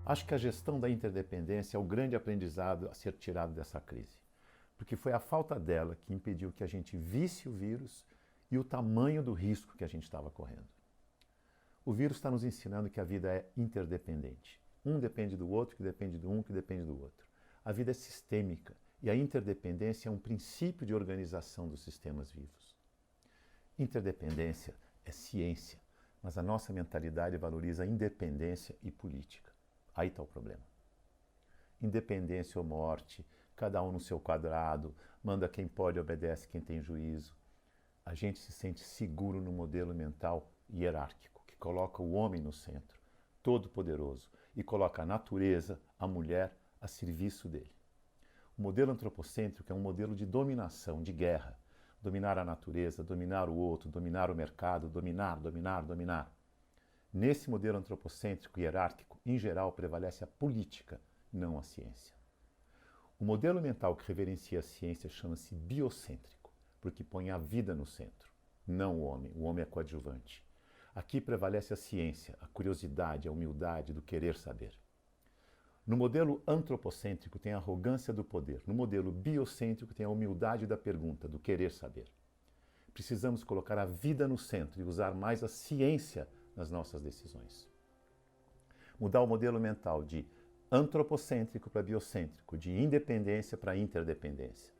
Acho que a gestão da interdependência é o grande aprendizado a ser tirado dessa crise, porque foi a falta dela que impediu que a gente visse o vírus e o tamanho do risco que a gente estava correndo. O vírus está nos ensinando que a vida é interdependente. Um depende do outro, que depende do um, que depende do outro. A vida é sistêmica e a interdependência é um princípio de organização dos sistemas vivos. Interdependência é ciência, mas a nossa mentalidade valoriza independência e política. Aí está o problema. Independência ou morte, cada um no seu quadrado, manda quem pode, obedece quem tem juízo. A gente se sente seguro no modelo mental hierárquico, que coloca o homem no centro, todo-poderoso, e coloca a natureza, a mulher, a serviço dele. O modelo antropocêntrico é um modelo de dominação, de guerra. Dominar a natureza, dominar o outro, dominar o mercado, dominar. Nesse modelo antropocêntrico e hierárquico, em geral, prevalece a política, não a ciência. O modelo mental que reverencia a ciência chama-se biocêntrico, porque põe a vida no centro, não o homem é coadjuvante. Aqui prevalece a ciência, a curiosidade, a humildade do querer saber. No modelo antropocêntrico tem a arrogância do poder, no modelo biocêntrico tem a humildade da pergunta, do querer saber. Precisamos colocar a vida no centro e usar mais a ciência nas nossas decisões. Mudar o modelo mental de antropocêntrico para biocêntrico, de independência para interdependência.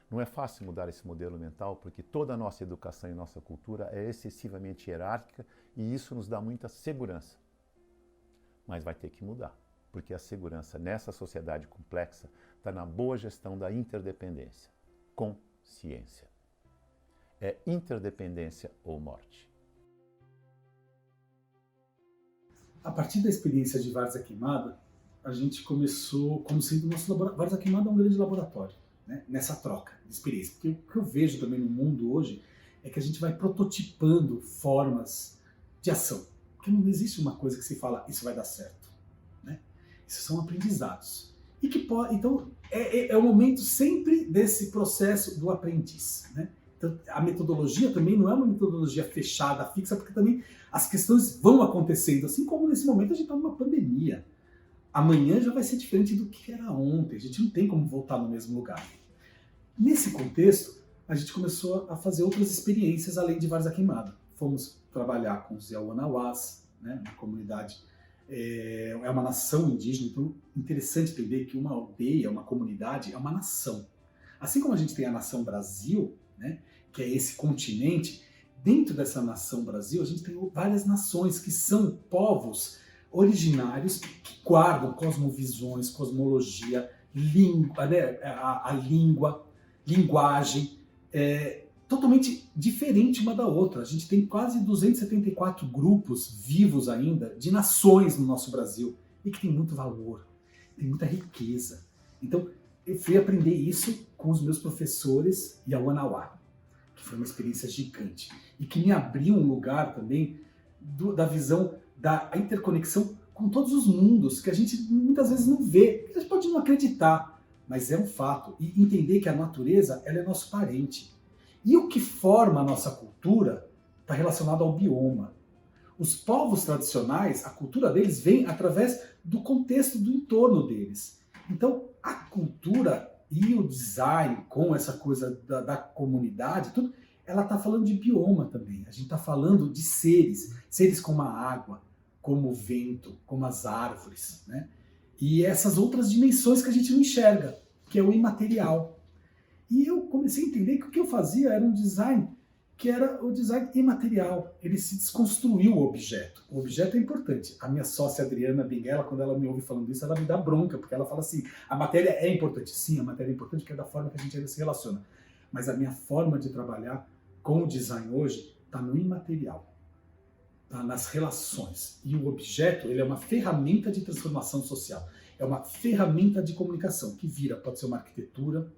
Não é fácil mudar esse modelo mental porque toda a nossa educação e nossa cultura é excessivamente hierárquica e isso nos dá muita segurança. Mas vai ter que mudar, porque a segurança nessa sociedade complexa está na boa gestão da interdependência, com ciência. É interdependência ou morte. A partir da experiência de Várzea Queimada, a gente começou, como sendo o nosso laboratório. Várzea Queimada é um grande laboratório, né? Nessa troca de experiência. Porque o que eu vejo também no mundo hoje é que a gente vai prototipando formas de ação. Porque não existe uma coisa que se fala, isso vai dar certo. Né? Isso são aprendizados. E que pode, então, é o momento sempre desse processo do aprendiz. Né? Então, a metodologia também não é uma metodologia fechada, fixa, porque também as questões vão acontecendo, assim como nesse momento a gente está numa pandemia. Amanhã já vai ser diferente do que era ontem, a gente não tem como voltar no mesmo lugar. Nesse contexto, a gente começou a fazer outras experiências além de Várzea Queimada. Fomos trabalhar com os Yawanawás, né, uma comunidade, é uma nação indígena, então é interessante entender que uma aldeia, uma comunidade, é uma nação. Assim como a gente tem a nação Brasil, né, que é esse continente, dentro dessa nação Brasil, a gente tem várias nações que são povos originários que guardam cosmovisões, cosmologia, língua, né, a língua, linguagem, totalmente diferente uma da outra. A gente tem quase 274 grupos vivos ainda de nações no nosso Brasil e que tem muito valor, tem muita riqueza. Então, eu fui aprender isso com os meus professores Yawanawá, que foi uma experiência gigante e que me abriu um lugar também da visão da interconexão com todos os mundos que a gente muitas vezes não vê. A gente pode não acreditar, mas é um fato. E entender que a natureza ela é nosso parente. E o que forma a nossa cultura está relacionado ao bioma. Os povos tradicionais, a cultura deles vem através do contexto do entorno deles. Então, a cultura e o design, com essa coisa da comunidade, tudo, ela está falando de bioma também. A gente está falando de seres como a água, como o vento, como as árvores, né? E essas outras dimensões que a gente não enxerga, que é o imaterial. E eu comecei a entender que o que eu fazia era um design que era o design imaterial. Ele se desconstruiu o objeto. O objeto é importante. A minha sócia Adriana Benguela, quando ela me ouve falando isso, ela me dá bronca, porque ela fala assim, a matéria é importante. Sim, a matéria é importante, porque é da forma que a gente ainda se relaciona. Mas a minha forma de trabalhar com o design hoje está no imaterial, está nas relações. E o objeto ele é uma ferramenta de transformação social. É uma ferramenta de comunicação que vira, pode ser uma arquitetura,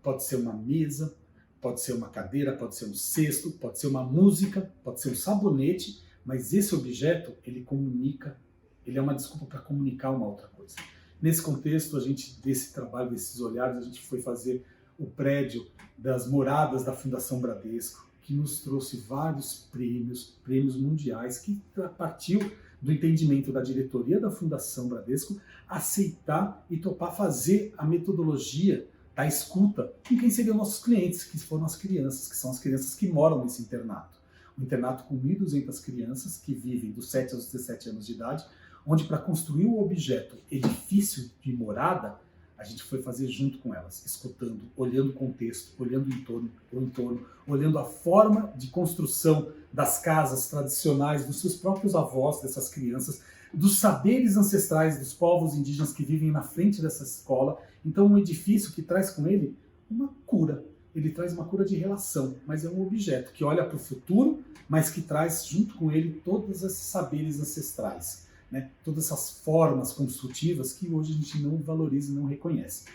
pode ser uma mesa, pode ser uma cadeira, pode ser um cesto, pode ser uma música, pode ser um sabonete, mas esse objeto, ele comunica, ele é uma desculpa para comunicar uma outra coisa. Nesse contexto, a gente, desse trabalho, desses olhares, a gente foi fazer o prédio das moradas da Fundação Bradesco, que nos trouxe vários prêmios mundiais, que partiu do entendimento da diretoria da Fundação Bradesco aceitar e topar fazer a metodologia da escuta com quem seriam nossos clientes, que foram as crianças, que são as crianças que moram nesse internato. Um internato com 1.200 crianças que vivem dos 7 aos 17 anos de idade, onde para construir o objeto edifício de morada, a gente foi fazer junto com elas, escutando, olhando o contexto, olhando o entorno, olhando a forma de construção das casas tradicionais, dos seus próprios avós, dessas crianças, dos saberes ancestrais dos povos indígenas que vivem na frente dessa escola. Então, um edifício que traz com ele uma cura. Ele traz uma cura de relação, mas é um objeto que olha para o futuro, mas que traz junto com ele todos esses saberes ancestrais, né? Todas essas formas construtivas que hoje a gente não valoriza e não reconhece.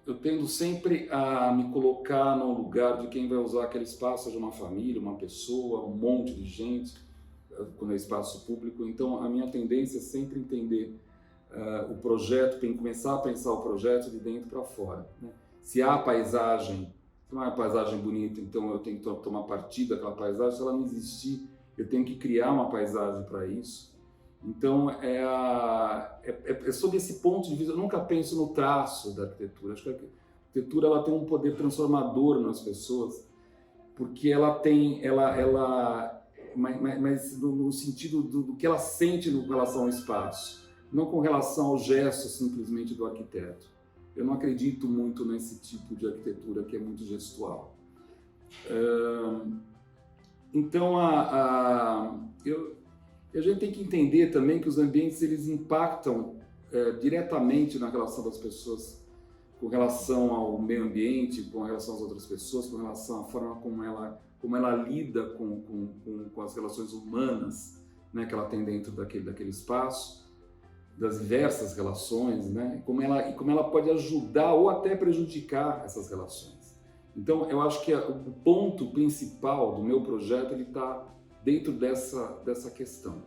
Eu tendo sempre a me colocar no lugar de quem vai usar aquele espaço, seja uma família, uma pessoa, um monte de gente, quando é espaço público. Então, a minha tendência é sempre entender o projeto, começar a pensar o projeto de dentro para fora, né? Se há paisagem, se não é uma paisagem bonita, então eu tenho que tomar partido daquela paisagem. Se ela não existir, eu tenho que criar uma paisagem para isso. Então, é sob esse ponto de vista, eu nunca penso no traço da arquitetura. Acho que a arquitetura ela tem um poder transformador nas pessoas, porque ela tem, mas no sentido do que ela sente com relação ao espaço, não com relação ao gesto simplesmente do arquiteto. Eu não acredito muito nesse tipo de arquitetura que é muito gestual. Então, a gente tem que entender também que os ambientes eles impactam diretamente na relação das pessoas com relação ao meio ambiente, com relação às outras pessoas, com relação à forma como ela lida com as relações humanas, né, que ela tem dentro daquele espaço, das diversas relações, né, como ela pode ajudar ou até prejudicar essas relações. Então, eu acho que o ponto principal do meu projeto ele está dentro dessa questão.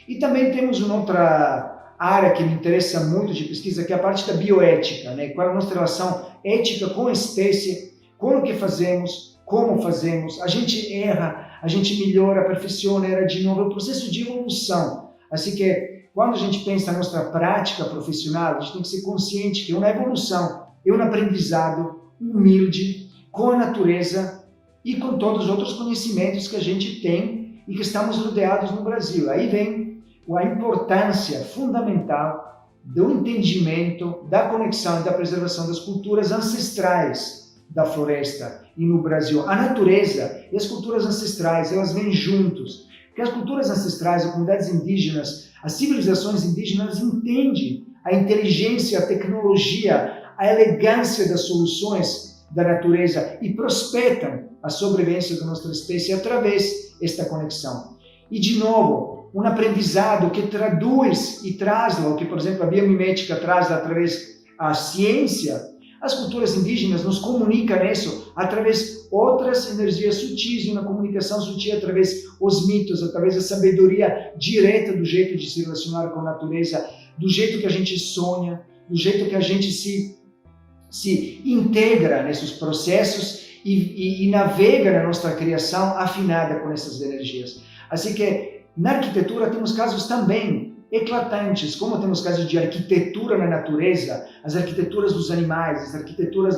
E também temos uma outra área que me interessa muito de pesquisa, que é a parte da bioética, né? Qual é a nossa relação ética com a espécie, com o que fazemos, como fazemos. A gente erra, a gente melhora, aperfeiçoa, erra de novo. É um processo de evolução. Assim que, quando a gente pensa na nossa prática profissional, a gente tem que ser consciente que é uma evolução, é um aprendizado humilde com a natureza e com todos os outros conhecimentos que a gente tem e que estamos rodeados no Brasil. Aí vem a importância fundamental do entendimento, da conexão e da preservação das culturas ancestrais da floresta e no Brasil. A natureza e as culturas ancestrais, elas vêm juntos. Porque as culturas ancestrais, as comunidades indígenas, as civilizações indígenas entendem a inteligência, a tecnologia, a elegância das soluções da natureza e prospectam a sobrevivência da nossa espécie através desta conexão. E, de novo, um aprendizado que traduz e traz, o que, por exemplo, a biomimética traz através da ciência. As culturas indígenas nos comunicam isso através de outras energias sutis, e uma comunicação sutil através dos mitos, através da sabedoria direta do jeito de se relacionar com a natureza, do jeito que a gente sonha, do jeito que a gente se integra nesses processos e navega na nossa criação afinada com essas energias. Assim que na arquitetura temos casos também eclatantes, como temos casos de arquitetura na natureza, as arquiteturas dos animais, as arquiteturas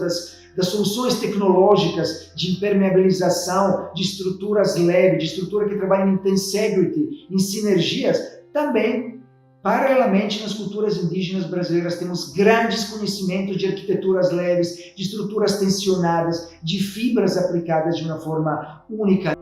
das soluções tecnológicas de impermeabilização, de estruturas leves, de estrutura que trabalham em tensegrity, em sinergias. Também, paralelamente, nas culturas indígenas brasileiras temos grandes conhecimentos de arquiteturas leves, de estruturas tensionadas, de fibras aplicadas de uma forma única.